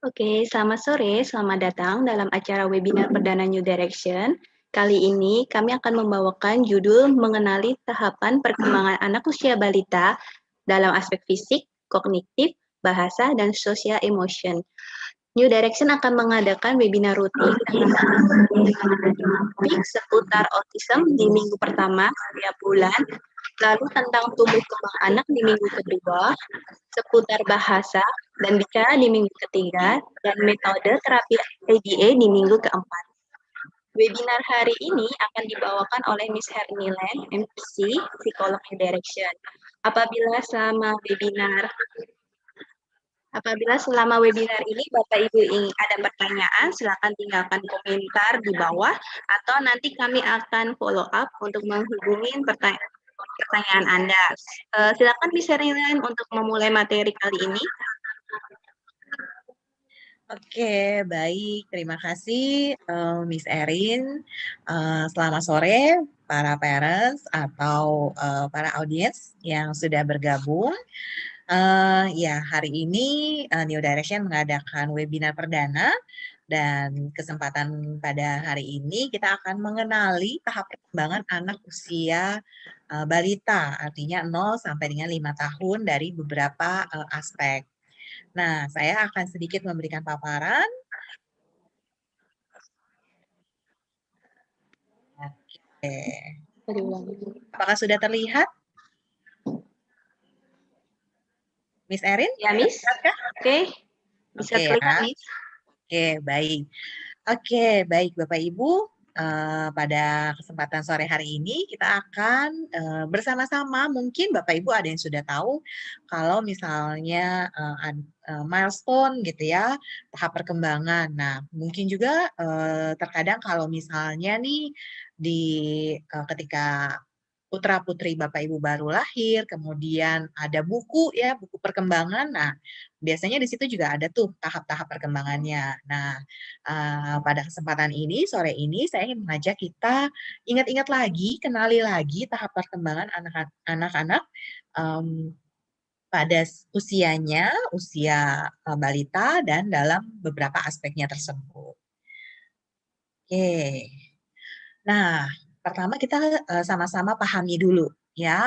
Oke, selamat sore, selamat datang dalam acara webinar perdana New Direction. Kali ini kami akan membawakan judul mengenali tahapan perkembangan anak usia balita dalam aspek fisik, kognitif, bahasa, dan social emotion. New Direction akan mengadakan webinar rutin dengan topik seputar autism di minggu pertama setiap bulan, lalu tentang tumbuh kembang anak di minggu kedua, seputar bahasa dan bicara di minggu ketiga, dan metode terapi ABA di minggu keempat. Webinar hari ini akan dibawakan oleh Miss Hernilen, MC, Psikolog New Direction. Apabila selama webinar ini Bapak Ibu ingin ada pertanyaan, silakan tinggalkan komentar di bawah atau nanti kami akan follow up untuk menghubungi pertanyaan Anda. Silakan Miss Hernilen untuk memulai materi kali ini. Oke, baik. Terima kasih Miss Erin. Selamat sore para parents atau para audiens yang sudah bergabung. Ya, hari ini New Direction mengadakan webinar perdana dan kesempatan pada hari ini kita akan mengenali tahap perkembangan anak usia balita, artinya 0 sampai dengan 5 tahun dari beberapa aspek. Nah, saya akan sedikit memberikan paparan. Oke. Apakah sudah terlihat? Miss Erin? Ya, Miss. Oke. Bisa terlihat, Miss. Oke, baik. Oke, baik Bapak Ibu. Pada kesempatan sore hari ini kita akan bersama-sama, mungkin Bapak Ibu ada yang sudah tahu kalau misalnya milestone gitu ya, tahap perkembangan. Nah, mungkin juga terkadang kalau misalnya nih ketika putra-putri Bapak Ibu baru lahir, kemudian ada buku ya, buku perkembangan. Nah, biasanya di situ juga ada tuh tahap-tahap perkembangannya. Nah, pada kesempatan ini, sore ini, saya ingin mengajak kita ingat-ingat lagi, kenali lagi tahap perkembangan anak-anak pada usianya, usia balita, dan dalam beberapa aspeknya tersebut. Oke. Nah, pertama kita sama-sama pahami dulu ya,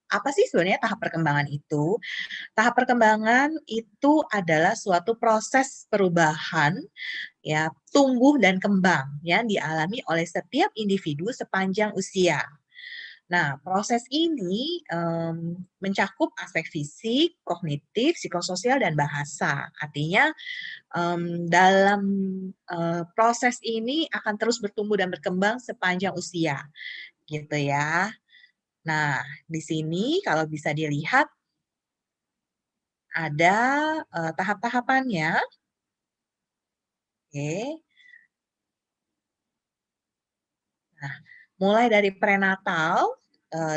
apa sih sebenarnya tahap perkembangan itu? Tahap perkembangan itu adalah suatu proses perubahan ya, tumbuh dan kembang yang dialami oleh setiap individu sepanjang usia. Nah, proses ini mencakup aspek fisik, kognitif, psikososial, dan bahasa. Artinya dalam proses ini akan terus bertumbuh dan berkembang sepanjang usia, gitu ya. Nah, di sini kalau bisa dilihat ada tahap-tahapannya. Oke. Nah, mulai dari prenatal,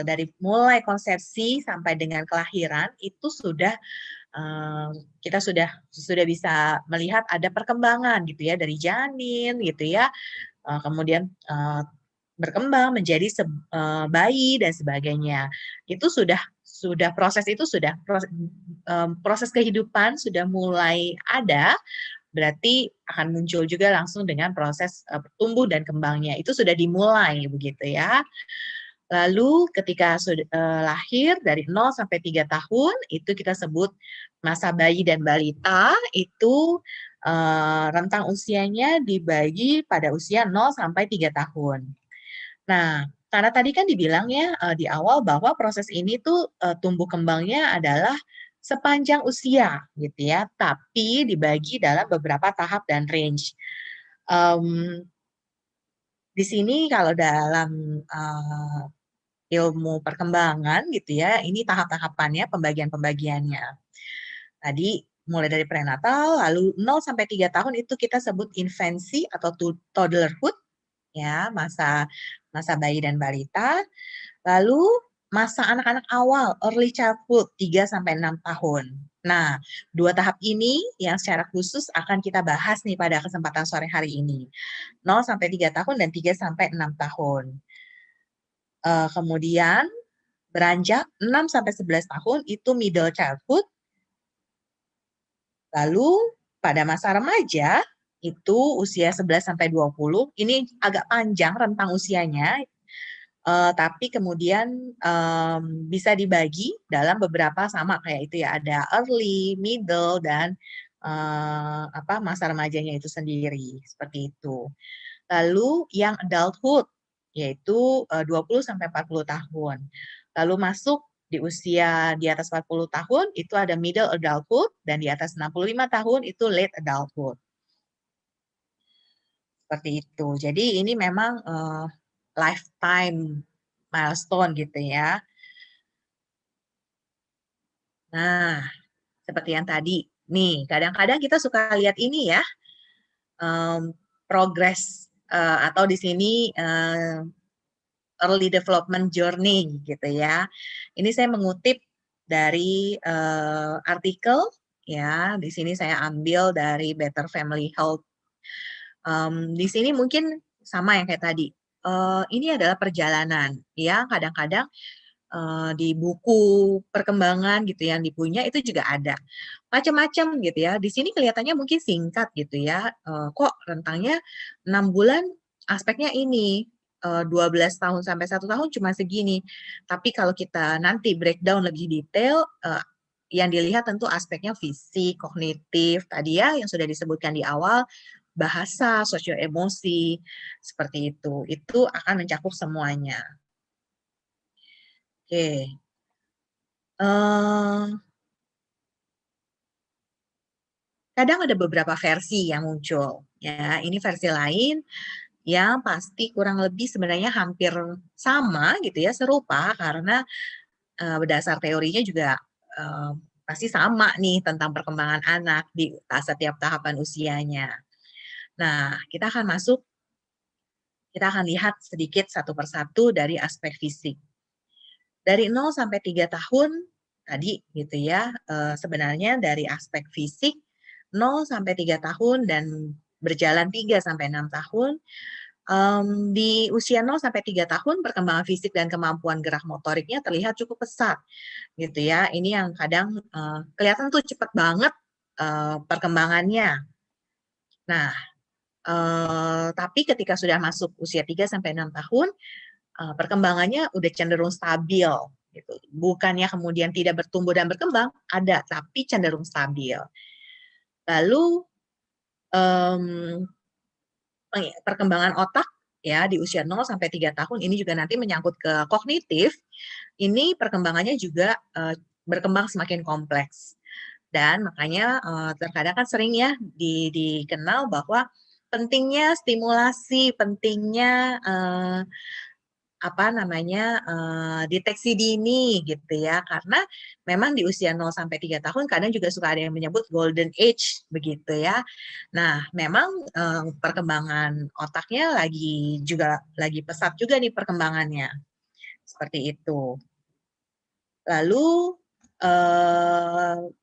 dari mulai konsepsi sampai dengan kelahiran itu sudah kita sudah bisa melihat ada perkembangan gitu ya dari janin gitu ya, kemudian berkembang menjadi bayi dan sebagainya. Itu sudah proses itu sudah proses kehidupan sudah mulai ada, berarti akan muncul juga langsung dengan proses tumbuh dan kembangnya. Itu sudah dimulai begitu ya. Lalu ketika sudah lahir dari 0 sampai 3 tahun, itu kita sebut masa bayi dan balita, itu rentang usianya dibagi pada usia 0 sampai 3 tahun. Nah, karena tadi kan dibilang ya di awal bahwa proses ini tuh tumbuh kembangnya adalah sepanjang usia gitu ya, tapi dibagi dalam beberapa tahap dan range. Di sini kalau dalam ilmu perkembangan gitu ya, ini tahap-tahapannya, pembagian-pembagiannya. Tadi mulai dari prenatal, lalu 0 sampai 3 tahun itu kita sebut infancy atau toddlerhood, ya, masa bayi dan balita. Lalu masa anak-anak awal, early childhood, 3 sampai 6 tahun. Nah, dua tahap ini yang secara khusus akan kita bahas nih pada kesempatan sore hari ini. 0 sampai 3 tahun dan 3 sampai 6 tahun. Kemudian beranjak 6 sampai 11 tahun itu middle childhood. Lalu pada masa remaja itu usia 11 sampai 20, ini agak panjang rentang usianya, tapi kemudian bisa dibagi dalam beberapa sama kayak itu ya, ada early, middle, dan masa remajanya itu sendiri, seperti itu. Lalu yang adulthood, yaitu 20 sampai 40 tahun. Lalu masuk di usia di atas 40 tahun, itu ada middle adulthood, dan di atas 65 tahun itu late adulthood. Seperti itu. Jadi ini memang lifetime milestone gitu ya. Nah, seperti yang tadi. Nih, kadang-kadang kita suka lihat ini ya, progress atau di sini early development journey gitu ya. Ini saya mengutip dari artikel ya. Di sini saya ambil dari Better Family Health. Di sini mungkin sama yang kayak tadi. Ini adalah perjalanan ya. Kadang-kadang di buku perkembangan gitu yang dipunya itu juga ada macam-macam gitu ya. Di sini kelihatannya mungkin singkat gitu ya. Kok rentangnya 6 bulan aspeknya ini, 12 tahun sampai 1 tahun cuma segini. Tapi kalau kita nanti breakdown lebih detail, yang dilihat tentu aspeknya fisik, kognitif, tadi ya yang sudah disebutkan di awal, bahasa, sosio emosi, seperti itu. Itu akan mencakup semuanya. Oke. Kadang ada beberapa versi yang muncul. Ya, ini versi lain yang pasti kurang lebih sebenarnya hampir sama gitu ya, serupa karena berdasar teorinya juga pasti sama nih tentang perkembangan anak di setiap tahapan usianya. Nah, kita akan lihat sedikit satu persatu dari aspek fisik. Dari 0 sampai 3 tahun tadi gitu ya, sebenarnya dari aspek fisik 0 sampai 3 tahun dan berjalan 3 sampai 6 tahun, di usia 0 sampai 3 tahun perkembangan fisik dan kemampuan gerak motoriknya terlihat cukup pesat gitu ya. Ini yang kadang kelihatan tuh cepat banget perkembangannya. Nah, tapi ketika sudah masuk usia 3 sampai 6 tahun, perkembangannya udah cenderung stabil gitu. Bukannya kemudian tidak bertumbuh dan berkembang, ada, tapi cenderung stabil. Lalu perkembangan otak ya di usia 0 sampai 3 tahun ini juga nanti menyangkut ke kognitif. Ini perkembangannya juga berkembang semakin kompleks. Dan makanya terkadang kan sering ya dikenal bahwa pentingnya stimulasi, pentingnya deteksi dini gitu ya, karena memang di usia 0 sampai 3 tahun kadang juga suka ada yang menyebut golden age begitu ya. Nah, memang perkembangan otaknya lagi pesat juga nih perkembangannya. Seperti itu. Lalu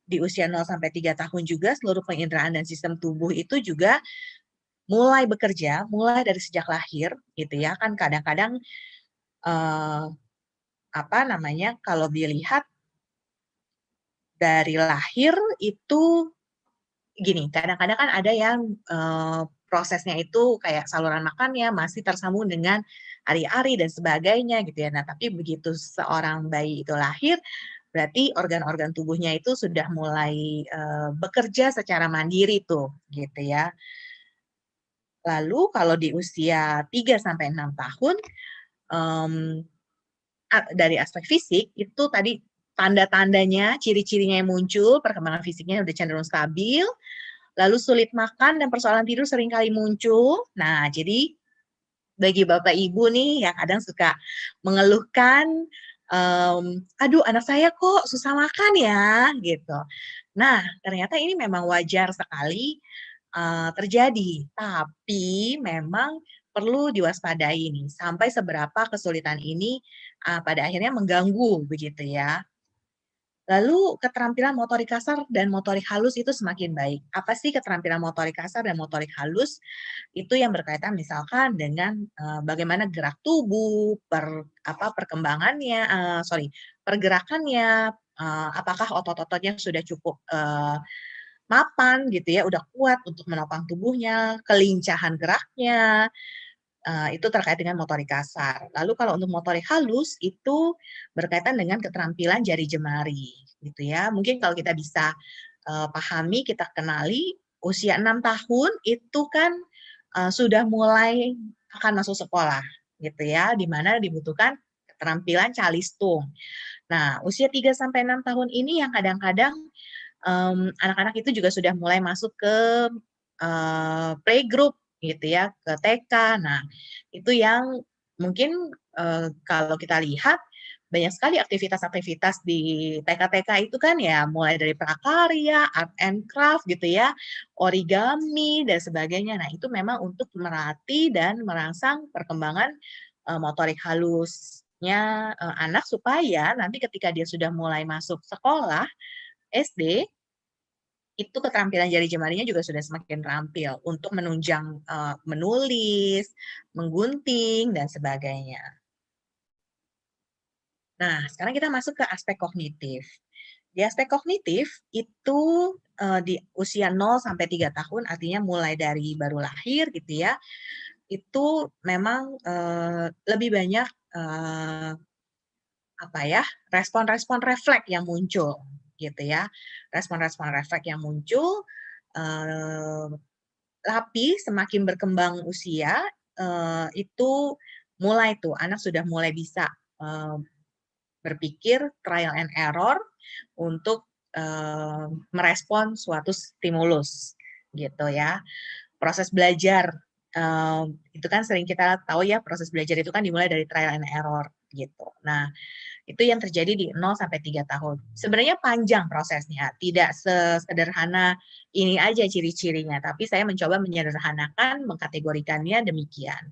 di usia 0 sampai 3 tahun juga seluruh penginderaan dan sistem tubuh itu juga mulai bekerja, mulai dari sejak lahir gitu ya. Kan kadang-kadang kalau dilihat dari lahir itu gini, kadang-kadang kan ada yang prosesnya itu kayak saluran makannya masih tersambung dengan ari-ari dan sebagainya gitu ya. Nah, tapi begitu seorang bayi itu lahir, berarti organ-organ tubuhnya itu sudah mulai bekerja secara mandiri tuh gitu ya. Lalu kalau di usia 3 sampai 6 tahun dari aspek fisik itu tadi tanda-tandanya, ciri-cirinya yang muncul, perkembangan fisiknya udah cenderung stabil, lalu sulit makan dan persoalan tidur seringkali muncul. Nah, jadi bagi Bapak Ibu nih yang kadang suka mengeluhkan, aduh anak saya kok susah makan ya, gitu. Nah, ternyata ini memang wajar sekali terjadi, tapi memang perlu diwaspadai nih, sampai seberapa kesulitan ini pada akhirnya mengganggu begitu ya. Lalu keterampilan motorik kasar dan motorik halus itu semakin baik. Apa sih keterampilan motorik kasar dan motorik halus? Itu yang berkaitan misalkan dengan bagaimana gerak tubuh, perkembangannya, pergerakannya, apakah otot-ototnya sudah cukup mapan gitu ya, udah kuat untuk menopang tubuhnya, kelincahan geraknya, itu terkait dengan motorik kasar. Lalu kalau untuk motorik halus itu berkaitan dengan keterampilan jari jemari gitu ya. Mungkin kalau kita bisa pahami, kita kenali usia 6 tahun itu kan sudah mulai akan masuk sekolah gitu ya, di mana dibutuhkan keterampilan calistung. Nah, usia 3 sampai 6 tahun ini yang kadang-kadang anak-anak itu juga sudah mulai masuk ke playgroup gitu ya, ke TK. Nah, itu yang mungkin kalau kita lihat banyak sekali aktivitas-aktivitas di TK-TK itu kan ya, mulai dari prakarya, art and craft gitu ya, origami dan sebagainya. Nah, itu memang untuk melatih dan merangsang perkembangan motorik halusnya anak supaya nanti ketika dia sudah mulai masuk sekolah SD, itu keterampilan jari jemarinya juga sudah semakin terampil untuk menunjang menulis, menggunting, dan sebagainya. Nah, sekarang kita masuk ke aspek kognitif. Di aspek kognitif itu di usia 0 sampai 3 tahun, artinya mulai dari baru lahir gitu ya, itu memang lebih banyak apa ya, respon-respon refleks yang muncul gitu ya. Respon-respon refleks yang muncul tapi semakin berkembang usia, itu mulai tuh anak sudah mulai bisa, berpikir trial and error untuk, merespon suatu stimulus, gitu ya. Proses belajar, itu kan sering kita tahu ya, proses belajar itu kan dimulai dari trial and error, gitu. Nah, itu yang terjadi di 0 sampai 3 tahun. Sebenarnya panjang prosesnya, tidak sesederhana ini aja ciri-cirinya, tapi saya mencoba menyederhanakan, mengkategorikannya demikian.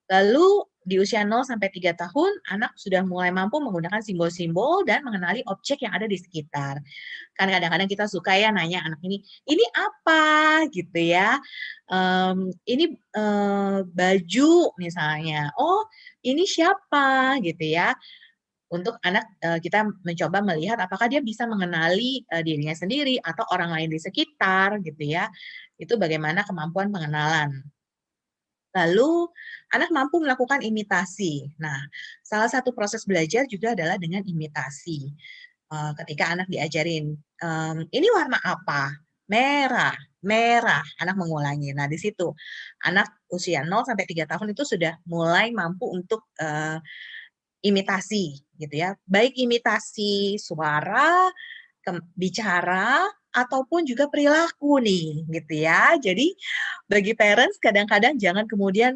Lalu di usia 0 sampai 3 tahun, anak sudah mulai mampu menggunakan simbol-simbol dan mengenali objek yang ada di sekitar. Kan kadang-kadang kita suka ya nanya anak ini apa? Gitu ya. Ini baju misalnya. Oh, ini siapa? Gitu ya. Untuk anak, kita mencoba melihat apakah dia bisa mengenali, dirinya sendiri atau orang lain di sekitar gitu ya. Itu bagaimana kemampuan pengenalan. Lalu anak mampu melakukan imitasi. Nah, salah satu proses belajar juga adalah dengan imitasi. Ketika anak diajarin, "Ini warna apa?" "Merah." "Merah." Anak mengulangi. Nah, di situ anak usia 0 sampai 3 tahun itu sudah mulai mampu untuk, imitasi gitu ya, baik imitasi suara, bicara, ataupun juga perilaku nih gitu ya. Jadi bagi parents kadang-kadang jangan kemudian,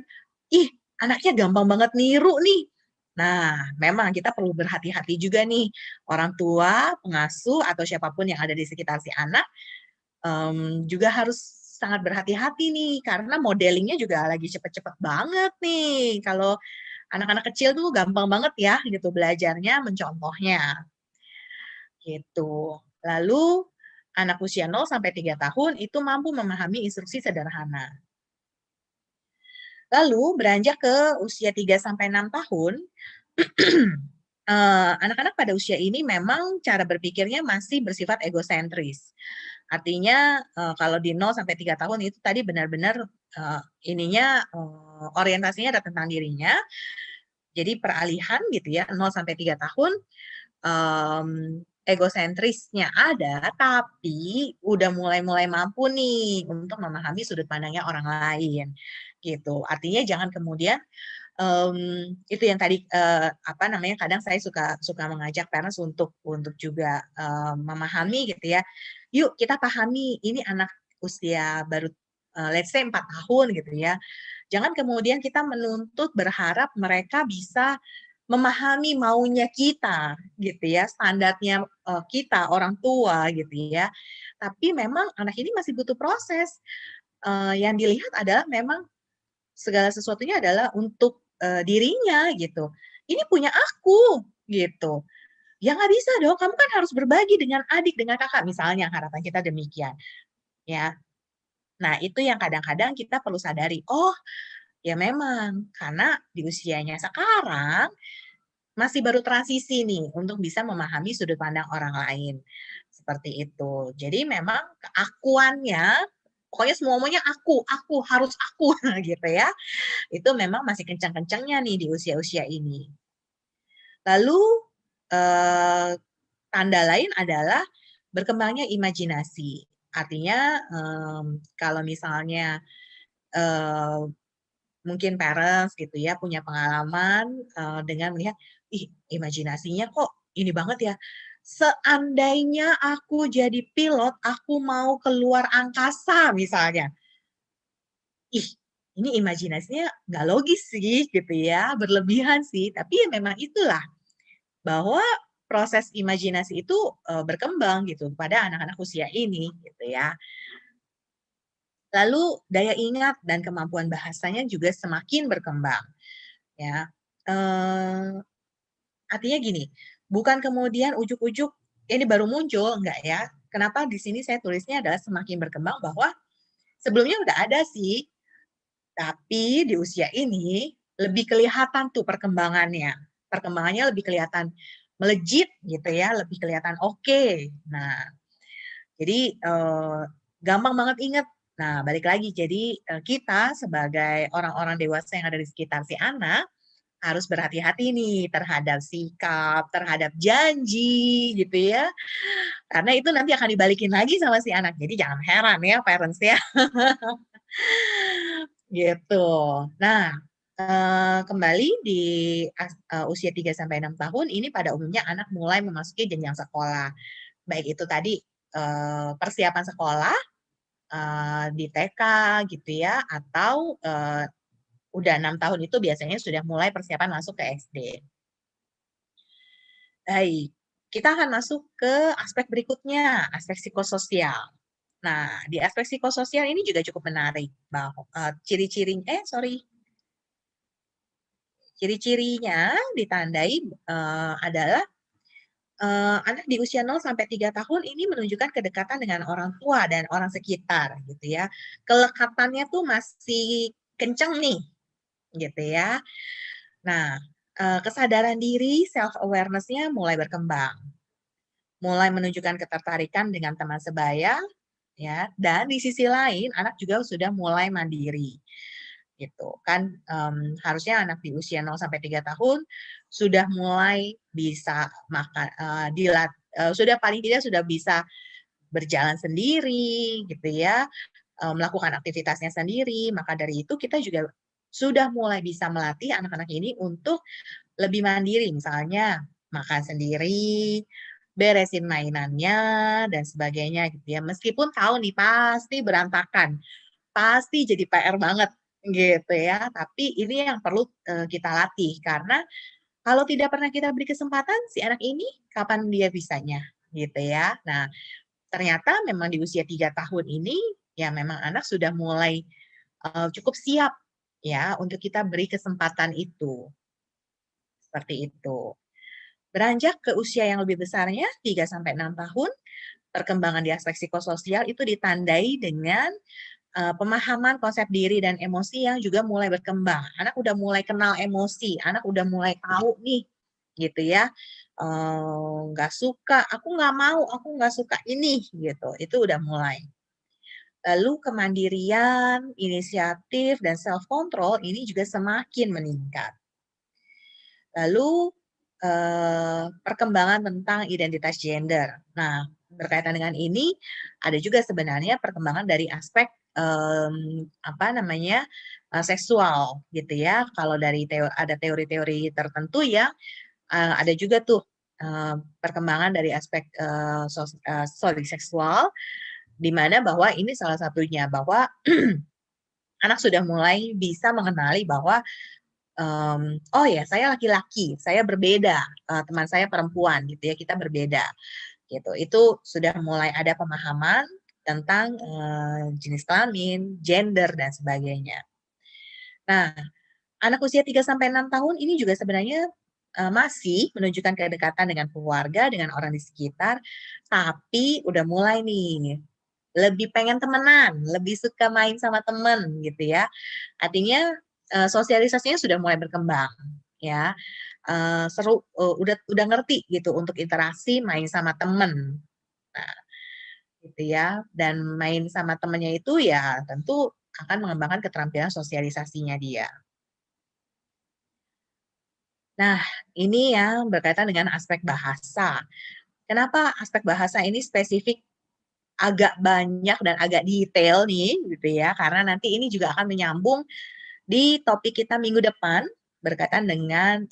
"Ih, anaknya gampang banget niru nih." Nah, memang kita perlu berhati-hati juga nih, orang tua, pengasuh, atau siapapun yang ada di sekitar si anak, juga harus sangat berhati-hati nih, karena modelingnya juga lagi cepet-cepet banget nih. Kalau anak-anak kecil tuh gampang banget ya gitu belajarnya, mencontohnya, gitu. Lalu anak usia 0 sampai 3 tahun itu mampu memahami instruksi sederhana. Lalu beranjak ke usia 3 sampai 6 tahun, anak-anak pada usia ini memang cara berpikirnya masih bersifat egosentris. Artinya, kalau di 0 sampai 3 tahun itu tadi benar-benar, orientasinya ada tentang dirinya. Jadi peralihan gitu ya, 0 sampai 3 tahun, egosentrisnya ada, tapi udah mulai mampu nih untuk memahami sudut pandangnya orang lain, gitu. Artinya jangan kemudian, itu yang tadi, kadang saya suka mengajak parents untuk juga, memahami gitu ya, "Yuk kita pahami ini anak usia baru, let's say 4 tahun," gitu ya. Jangan kemudian kita menuntut berharap mereka bisa memahami maunya kita gitu ya, standarnya, kita orang tua gitu ya. Tapi memang anak ini masih butuh proses, yang dilihat adalah memang segala sesuatunya adalah untuk, dirinya gitu. "Ini punya aku," gitu. "Ya nggak bisa dong, kamu kan harus berbagi dengan adik, dengan kakak," misalnya harapan kita demikian, ya. Nah itu yang kadang-kadang kita perlu sadari, oh ya memang, karena di usianya sekarang masih baru transisi nih untuk bisa memahami sudut pandang orang lain. seperti itu. Jadi memang keakuannya, pokoknya semuanya aku, harus aku, gitu ya. Itu memang masih kencang-kencangnya nih di usia-usia ini. Lalu tanda lain adalah berkembangnya imajinasi. Artinya kalau misalnya mungkin parents gitu ya punya pengalaman dengan melihat, ih imajinasinya kok ini banget ya. Seandainya aku jadi pilot, aku mau keluar angkasa misalnya. Ih, ini imajinasinya nggak logis sih gitu ya, berlebihan sih. Tapi ya memang itulah bahwa proses imajinasi itu berkembang gitu pada anak-anak usia ini gitu ya. Lalu daya ingat dan kemampuan bahasanya juga semakin berkembang ya. Artinya gini, bukan kemudian ujuk-ujuk ini baru muncul, enggak ya. Kenapa di sini saya tulisnya adalah semakin berkembang bahwa sebelumnya udah ada sih, tapi di usia ini lebih kelihatan tuh perkembangannya. Perkembangannya lebih kelihatan melejit gitu ya, lebih kelihatan oke. Nah, jadi gampang banget ingat. Nah, balik lagi. Jadi kita sebagai orang-orang dewasa yang ada di sekitar si anak harus berhati-hati nih terhadap sikap, terhadap janji gitu ya. Karena itu nanti akan dibalikin lagi sama si anak. Jadi jangan heran ya parents ya. Gitu. Nah, kembali di usia 3 sampai 6 tahun ini pada umumnya anak mulai memasuki jenjang sekolah. Baik itu tadi persiapan sekolah di TK gitu ya atau udah 6 tahun itu biasanya sudah mulai persiapan masuk ke SD. Baik, kita akan masuk ke aspek berikutnya, aspek psikososial. Nah, di aspek psikososial ini juga cukup menarik bahwa ciri-cirinya ditandai adalah anak di usia 0 sampai 3 tahun ini menunjukkan kedekatan dengan orang tua dan orang sekitar gitu ya. Kelekatannya tuh masih kenceng nih gitu ya. Nah, kesadaran diri, self awareness-nya mulai berkembang. Mulai menunjukkan ketertarikan dengan teman sebaya ya, dan di sisi lain anak juga sudah mulai mandiri gitu kan. Harusnya anak di usia 0 sampai 3 tahun sudah mulai bisa makan sudah paling tidak sudah bisa berjalan sendiri gitu ya, melakukan aktivitasnya sendiri. Maka dari itu kita juga sudah mulai bisa melatih anak-anak ini untuk lebih mandiri, misalnya makan sendiri, beresin mainannya dan sebagainya gitu ya. Meskipun tahu nih pasti berantakan, pasti jadi PR banget gitu ya. Tapi ini yang perlu kita latih karena kalau tidak pernah kita beri kesempatan si anak ini kapan dia bisanya gitu ya. Nah, ternyata memang di usia 3 tahun ini ya memang anak sudah mulai cukup siap ya untuk kita beri kesempatan itu. Seperti itu. Beranjak ke usia yang lebih besarnya 3 sampai 6 tahun, perkembangan di aspek psikososial itu ditandai dengan pemahaman konsep diri dan emosi yang juga mulai berkembang. Anak udah mulai kenal emosi, anak udah mulai tahu nih, gitu ya. Nggak suka, aku nggak mau, aku nggak suka ini, gitu. Itu udah mulai. Lalu kemandirian, inisiatif, dan self control ini juga semakin meningkat. Lalu perkembangan tentang identitas gender. Nah, berkaitan dengan ini ada juga sebenarnya perkembangan dari aspek apa namanya seksual gitu ya. Kalau dari ada teori-teori tertentu ya, ada juga tuh perkembangan dari aspek seksual, di mana bahwa ini salah satunya bahwa anak sudah mulai bisa mengenali bahwa oh ya saya laki-laki, saya berbeda, teman saya perempuan gitu ya, kita berbeda gitu. Itu sudah mulai ada pemahaman tentang jenis kelamin, gender dan sebagainya. Nah, anak usia 3 sampai 6 tahun ini juga sebenarnya masih menunjukkan kedekatan dengan keluarga, dengan orang di sekitar, tapi udah mulai nih lebih pengen temenan, lebih suka main sama temen gitu ya. Artinya sosialisasinya sudah mulai berkembang ya. Seru, udah ngerti gitu untuk interaksi main sama temen. Nah, gitu ya. Dan main sama temennya itu ya tentu akan mengembangkan keterampilan sosialisasinya dia. Nah, ini yang berkaitan dengan aspek bahasa. Kenapa aspek bahasa ini spesifik agak banyak dan agak detail nih gitu ya, karena nanti ini juga akan menyambung di topik kita minggu depan berkaitan dengan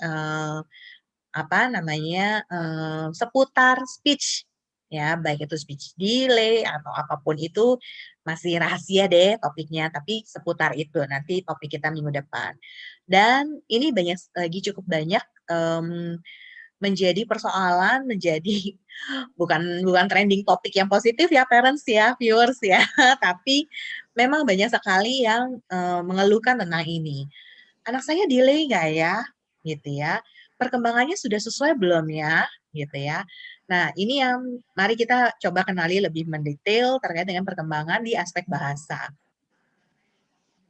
apa namanya seputar speech ya, baik itu speech delay atau apapun itu masih rahasia deh topiknya, tapi seputar itu nanti topik kita minggu depan. Dan ini banyak lagi, cukup banyak menjadi persoalan, menjadi bukan trending topik yang positif ya parents ya, viewers ya, tapi memang banyak sekali yang mengeluhkan tentang ini. Anak saya delay nggak ya? Gitu ya. Perkembangannya sudah sesuai belum ya? Gitu ya. Nah, ini yang mari kita coba kenali lebih mendetail terkait dengan perkembangan di aspek bahasa.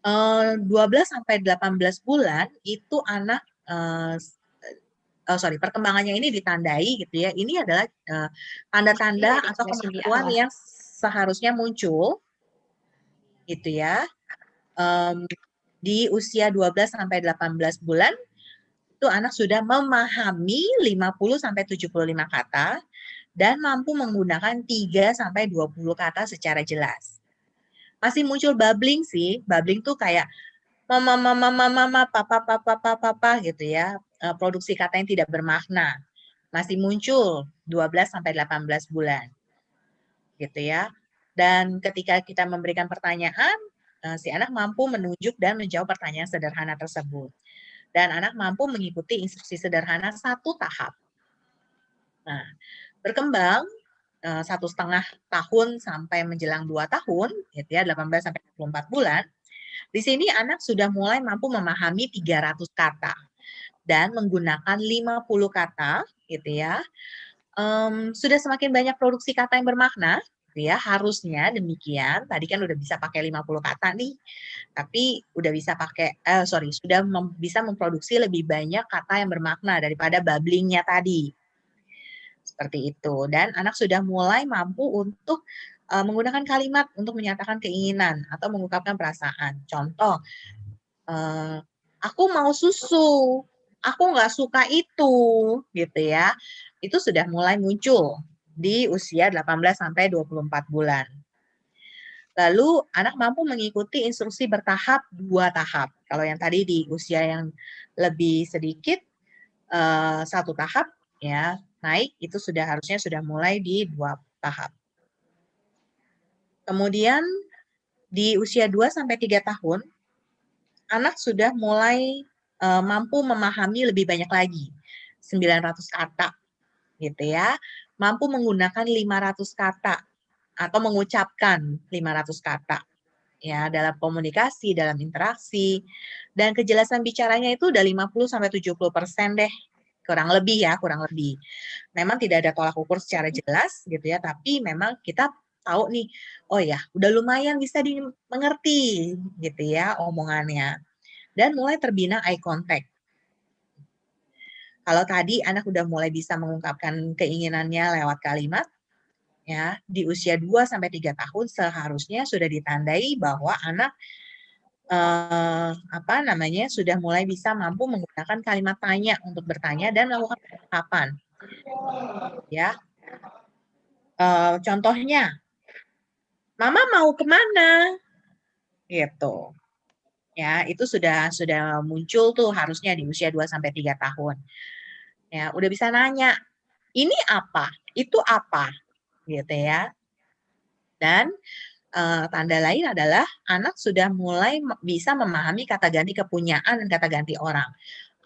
12 sampai 18 bulan itu anak perkembangannya ini ditandai gitu ya. Ini adalah tanda-tanda atau kemampuan yang seharusnya muncul gitu ya. Di usia 12 sampai 18 bulan itu anak sudah memahami 50 sampai 75 kata dan mampu menggunakan 3 sampai 20 kata secara jelas. Masih muncul babbling sih. Babbling tuh kayak mama mama mama mama papa papa papa papa gitu ya. Produksi kata yang tidak bermakna. Masih muncul 12 sampai 18 bulan. Gitu ya. Dan ketika kita memberikan pertanyaan, si anak mampu menunjuk dan menjawab pertanyaan sederhana tersebut. Dan anak mampu mengikuti instruksi sederhana 1 tahap. Nah, berkembang 1,5 tahun sampai menjelang 2 tahun, gitu ya, 18 sampai 24 bulan, di sini anak sudah mulai mampu memahami 300 kata dan menggunakan 50 kata, gitu ya. Sudah semakin banyak produksi kata yang bermakna, gitu ya, harusnya demikian. Tadi kan udah bisa pakai 50 kata nih, tapi udah bisa pakai, sudah bisa memproduksi lebih banyak kata yang bermakna daripada babblingnya tadi. Seperti itu. Dan anak sudah mulai mampu untuk menggunakan kalimat untuk menyatakan keinginan atau mengungkapkan perasaan. Contoh, aku mau susu, aku nggak suka itu, gitu ya. Itu sudah mulai muncul di usia 18 sampai 24 bulan. Lalu anak mampu mengikuti instruksi bertahap 2 tahap. Kalau yang tadi di usia yang lebih sedikit 1 tahap ya, naik itu harusnya sudah mulai di 2 tahap. Kemudian di usia 2 sampai 3 tahun anak sudah mulai mampu memahami lebih banyak lagi, 900 kata gitu ya. Mampu menggunakan 500 kata atau mengucapkan 500 kata ya dalam komunikasi, dalam interaksi, dan kejelasan bicaranya itu udah 50 sampai 70% deh. Kurang lebih ya, kurang lebih. Memang tidak ada tolak ukur secara jelas gitu ya, tapi memang kita tahu nih, oh ya, udah lumayan bisa dimengerti gitu ya omongannya. Dan mulai terbina eye contact. Kalau tadi anak udah mulai bisa mengungkapkan keinginannya lewat kalimat, ya, di usia 2 sampai 3 tahun seharusnya sudah ditandai bahwa anak sudah mulai bisa mampu menggunakan kalimat tanya untuk bertanya dan melakukan percakapan. Ya. Contohnya, Mama mau kemana? Gitu. Ya, itu sudah muncul tuh harusnya di usia 2 sampai 3 tahun. Ya, udah bisa nanya, ini apa? Itu apa? Gitu ya. Dan tanda lain adalah anak sudah mulai bisa memahami kata ganti kepunyaan dan kata ganti orang.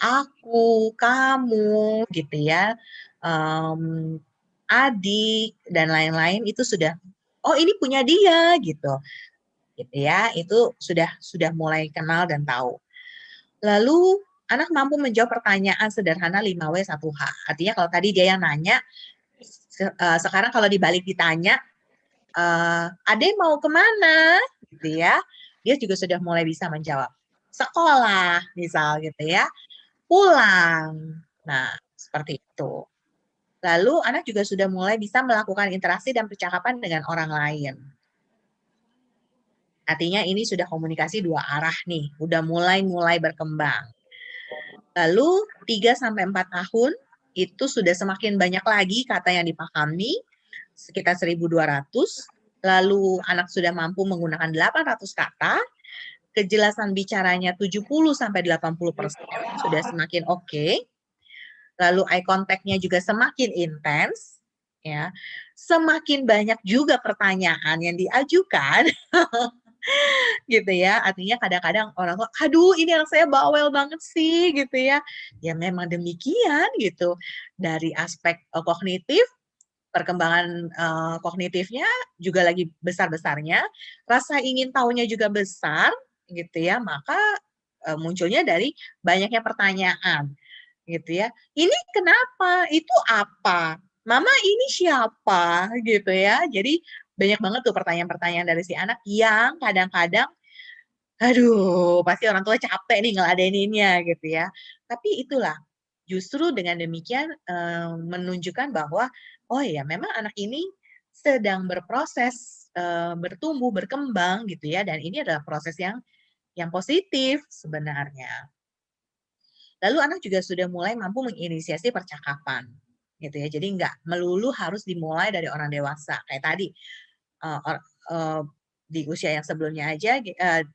Aku, kamu, gitu ya, adik, dan lain-lain itu sudah, oh ini punya dia, gitu ya, itu sudah mulai kenal dan tahu. Lalu anak mampu menjawab pertanyaan sederhana 5W1H. Artinya kalau tadi dia yang nanya, sekarang kalau dibalik ditanya, Ade mau kemana? Gitu ya. Dia juga sudah mulai bisa menjawab. Sekolah, misal gitu ya. Pulang. Nah, seperti itu. Lalu anak juga sudah mulai bisa melakukan interaksi dan percakapan dengan orang lain. Artinya ini sudah komunikasi dua arah nih, udah mulai berkembang. Lalu 3-4 tahun itu sudah semakin banyak lagi kata yang dipahami, sekitar 1.200. Lalu anak sudah mampu menggunakan 800 kata, kejelasan bicaranya 70-80%, sudah semakin oke. Lalu eye contact-nya juga semakin intens, ya. Semakin banyak juga pertanyaan yang diajukan, gitu ya. Artinya kadang-kadang orang tua, aduh ini anak saya bawel banget sih, gitu ya. Ya memang demikian, gitu. Dari aspek kognitif, perkembangan kognitifnya juga lagi besar-besarnya, rasa ingin tahunya juga besar, gitu ya. Maka munculnya dari banyaknya pertanyaan, gitu ya. Ini kenapa? Itu apa? Mama ini siapa? Gitu ya. Jadi banyak banget tuh pertanyaan-pertanyaan dari si anak yang kadang-kadang, aduh, pasti orang tua capek nih ngeladeninnya gitu ya. Tapi itulah, justru dengan demikian menunjukkan bahwa, oh ya memang anak ini sedang berproses, bertumbuh, berkembang gitu ya, dan ini adalah proses yang positif sebenarnya. Lalu anak juga sudah mulai mampu menginisiasi percakapan, gitu ya. Jadi nggak melulu harus dimulai dari orang dewasa. Kayak tadi, di usia yang sebelumnya aja,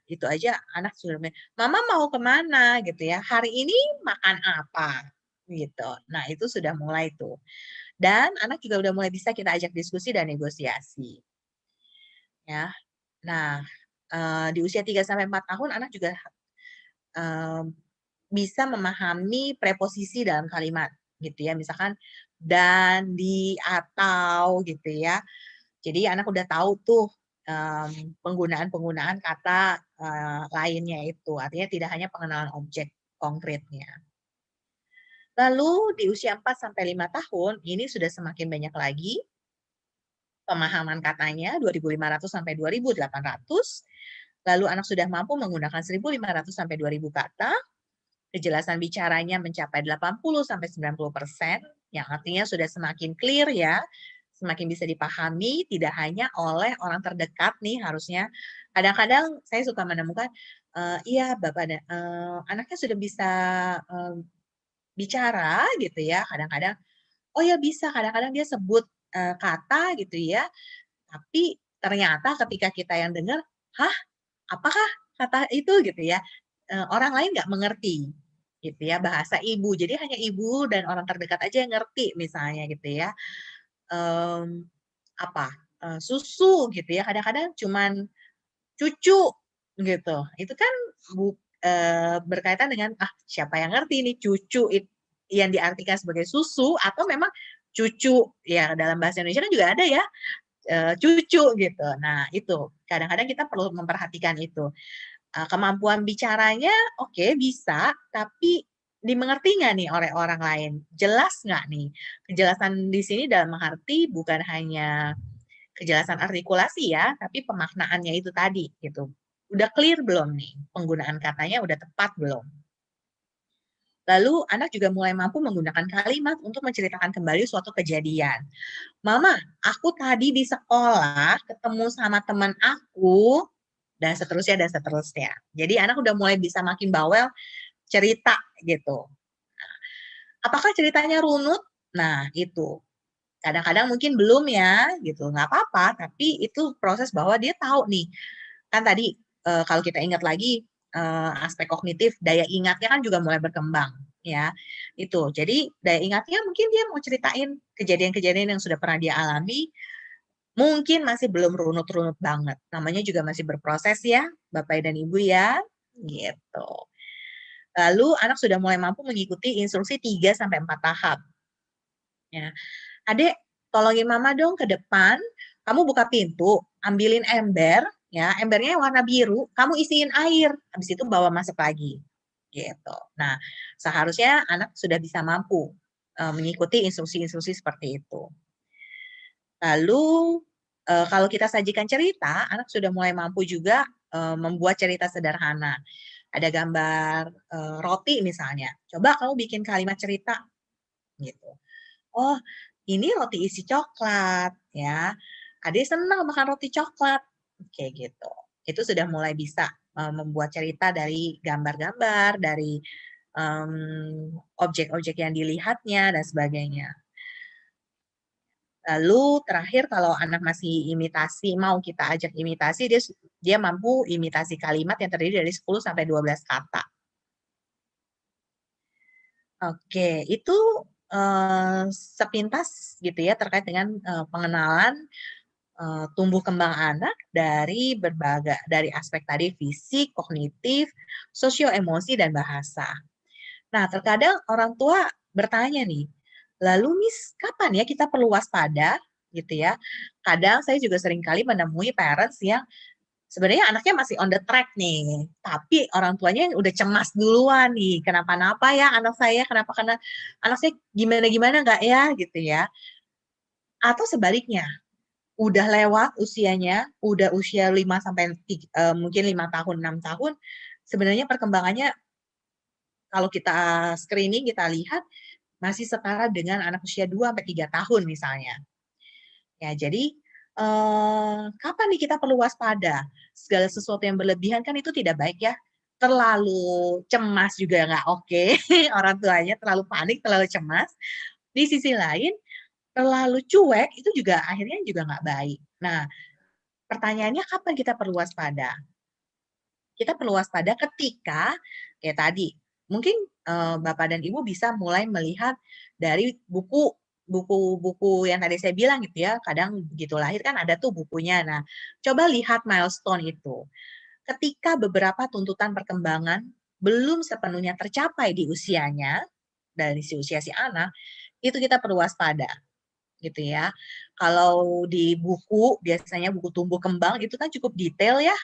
itu aja anak sudah, "Mama mau kemana?" Gitu ya, "Hari ini makan apa?" Gitu. Nah, itu sudah mulai tuh. Dan anak juga udah mulai bisa kita ajak diskusi dan negosiasi, ya. Nah, di usia 3-4 tahun anak juga, eee bisa memahami preposisi dalam kalimat gitu ya, misalkan dan, di, atau gitu ya. Jadi anak udah tahu tuh penggunaan-penggunaan kata lainnya itu, artinya tidak hanya pengenalan objek konkretnya. Lalu di usia 4-5 tahun ini sudah semakin banyak lagi pemahaman katanya, 2.500 sampai 2.800. Lalu anak sudah mampu menggunakan 1.500 sampai 2.000 kata. Kejelasan bicaranya mencapai 80-90%, yang artinya sudah semakin clear ya, semakin bisa dipahami, tidak hanya oleh orang terdekat nih harusnya. Kadang-kadang saya suka menemukan, iya Bapak anaknya sudah bisa bicara gitu ya, kadang-kadang, oh ya bisa, kadang-kadang dia sebut kata gitu ya, tapi ternyata ketika kita yang dengar, hah? Apakah kata itu gitu ya, orang lain nggak mengerti gitu ya bahasa ibu, jadi hanya ibu dan orang terdekat aja yang ngerti misalnya gitu ya, mmm, apa, susu gitu ya, kadang-kadang cuman cucu gitu, itu kan berkaitan dengan, ah, siapa yang ngerti nih cucu yang diartikan sebagai susu atau memang cucu, ya dalam bahasa Indonesia kan juga ada ya, cucu gitu. Nah itu, kadang-kadang kita perlu memperhatikan itu. Kemampuan bicaranya oke bisa, tapi dimengerti nggak nih oleh orang lain? Jelas nggak nih? Kejelasan di sini dalam arti bukan hanya kejelasan artikulasi ya, tapi pemaknaannya itu tadi gitu. Udah clear belum nih? Penggunaan katanya udah tepat belum? Lalu anak juga mulai mampu menggunakan kalimat untuk menceritakan kembali suatu kejadian. "Mama, aku tadi di sekolah ketemu sama teman aku," dan seterusnya dan seterusnya. Jadi anak udah mulai bisa makin bawel cerita gitu. Apakah ceritanya runut? Nah itu, kadang-kadang mungkin belum ya gitu, nggak apa-apa, tapi itu proses bahwa dia tahu nih, kan tadi, kalau kita ingat lagi, aspek kognitif, daya ingatnya kan juga mulai berkembang ya, itu. Jadi daya ingatnya mungkin dia mau ceritain kejadian-kejadian yang sudah pernah dia alami, mungkin masih belum runut-runut banget, namanya juga masih berproses ya, Bapak dan Ibu ya, gitu. Lalu anak sudah mulai mampu mengikuti instruksi 3-4 tahap. Ya, "Adek, tolongin mama dong ke depan, kamu buka pintu, ambilin ember, ya, embernya yang warna biru, kamu isiin air, habis itu bawa masuk lagi." Gitu. Nah, seharusnya anak sudah bisa mampu mengikuti instruksi-instruksi seperti itu. Lalu, kalau kita sajikan cerita, anak sudah mulai mampu juga membuat cerita sederhana. Ada gambar roti misalnya, "Coba kamu bikin kalimat cerita," gitu. "Oh, ini roti isi coklat ya. Adik senang makan roti coklat. Kayak gitu. Itu sudah mulai bisa membuat cerita dari gambar-gambar, dari objek-objek yang dilihatnya dan sebagainya. Lalu terakhir kalau anak masih imitasi, mau kita ajak imitasi, dia mampu imitasi kalimat yang terdiri dari 10 sampai 12 kata. Oke, itu sepintas gitu ya terkait dengan pengenalan tumbuh kembang anak dari dari aspek tadi fisik, kognitif, sosio emosi dan bahasa. Nah, terkadang orang tua bertanya nih, lalu Miss, kapan ya kita perlu waspada gitu ya? Kadang saya juga sering kali menemui parents yang sebenarnya anaknya masih on the track nih, tapi orang tuanya yang udah cemas duluan nih, kenapa-napa ya anak saya, karena anak saya gimana-gimana nggak ya gitu ya. Atau sebaliknya, udah lewat usianya, udah usia 5 sampai mungkin 5 tahun, 6 tahun, sebenarnya perkembangannya kalau kita screening, kita lihat masih setara dengan anak usia 2 sampai 3 tahun misalnya. Ya, jadi kapan nih kita perlu waspada? Segala sesuatu yang berlebihan kan itu tidak baik ya. Terlalu cemas juga nggak oke. Orang tuanya terlalu panik, terlalu cemas. Di sisi lain, terlalu cuek itu juga akhirnya juga nggak baik. Nah, pertanyaannya kapan kita perlu waspada? Kita perlu waspada ketika, kayak tadi, mungkin Bapak dan Ibu bisa mulai melihat dari buku-buku yang tadi saya bilang gitu ya, kadang begitu lahir kan ada tuh bukunya. Nah, coba lihat milestone itu. Ketika beberapa tuntutan perkembangan belum sepenuhnya tercapai di usianya, dari si usia si anak, itu kita perlu waspada gitu ya. Kalau di buku, biasanya buku tumbuh kembang itu kan cukup detail ya,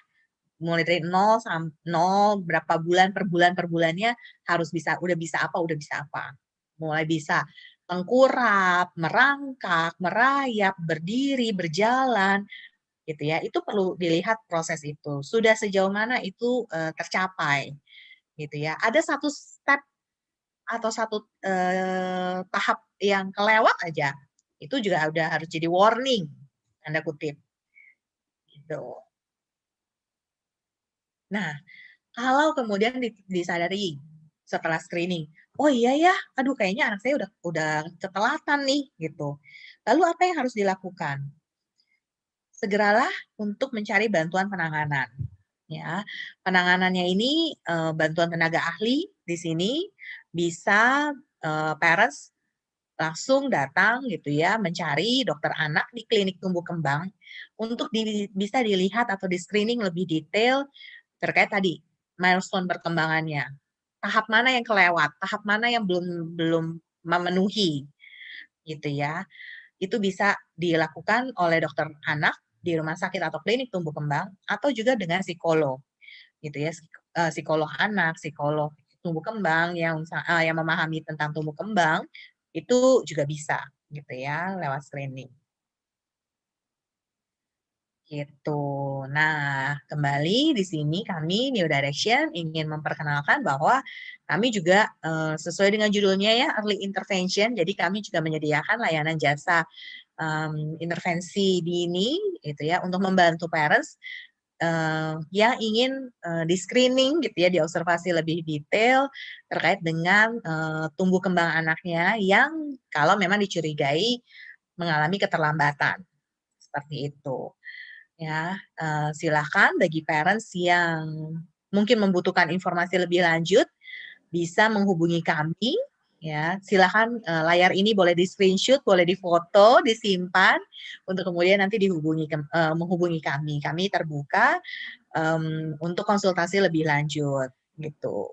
mulai dari 0 sampai 0 berapa bulan per bulannya harus bisa udah bisa apa. Mulai bisa tengkurap, merangkak, merayap, berdiri, berjalan gitu ya. Itu perlu dilihat proses itu. Sudah sejauh mana itu tercapai gitu ya. Ada satu step atau satu tahap yang kelewat aja. Itu juga udah harus jadi warning tanda kutip gitu. Nah, kalau kemudian disadari setelah screening, oh iya ya, aduh kayaknya anak saya udah ketelatan nih gitu. Lalu apa yang harus dilakukan? Segeralah untuk mencari bantuan penanganan. Ya, penanganannya ini bantuan tenaga ahli di sini bisa parents langsung datang gitu ya mencari dokter anak di klinik tumbuh kembang untuk bisa dilihat atau di screening lebih detail terkait tadi milestone perkembangannya. Tahap mana yang kelewat, tahap mana yang belum belum memenuhi gitu ya. Itu bisa dilakukan oleh dokter anak di rumah sakit atau klinik tumbuh kembang atau juga dengan psikolog gitu ya. Psikolog anak, psikolog tumbuh kembang yang memahami tentang tumbuh kembang itu juga bisa gitu ya lewat screening. Gitu. Nah, kembali di sini kami New Direction ingin memperkenalkan bahwa kami juga sesuai dengan judulnya ya Early Intervention. Jadi kami juga menyediakan layanan jasa intervensi dini gitu ya untuk membantu parents yang ingin di screening gitu ya, diobservasi lebih detail terkait dengan tumbuh kembang anaknya yang kalau memang dicurigai mengalami keterlambatan seperti itu. Ya, silakan bagi parents yang mungkin membutuhkan informasi lebih lanjut bisa menghubungi kami ya. Silakan layar ini boleh di-screenshot, boleh difoto, disimpan untuk kemudian nanti menghubungi kami. Kami terbuka untuk konsultasi lebih lanjut gitu.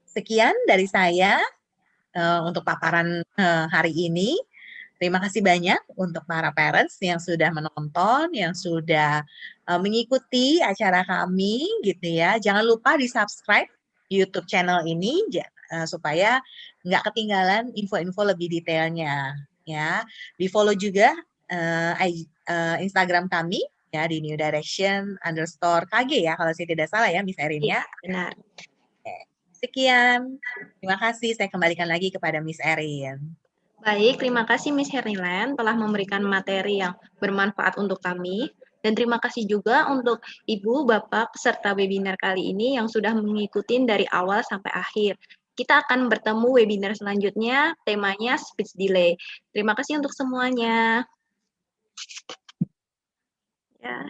Sekian dari saya untuk paparan hari ini. Terima kasih banyak untuk para parents yang sudah menonton, yang sudah mengikuti acara kami gitu ya. Jangan lupa di-subscribe YouTube channel ini supaya nggak ketinggalan info-info lebih detailnya ya. Di-follow juga Instagram kami ya di New Direction _KG ya kalau saya tidak salah ya Miss Erin Iya, ya. benar. Sekian. Terima kasih. Saya kembalikan lagi kepada Miss Erin. Baik, terima kasih Miss Hernilen telah memberikan materi yang bermanfaat untuk kami. Dan terima kasih juga untuk Ibu, Bapak, peserta webinar kali ini yang sudah mengikuti dari awal sampai akhir. Kita akan bertemu webinar selanjutnya, temanya speech delay. Terima kasih untuk semuanya. Ya.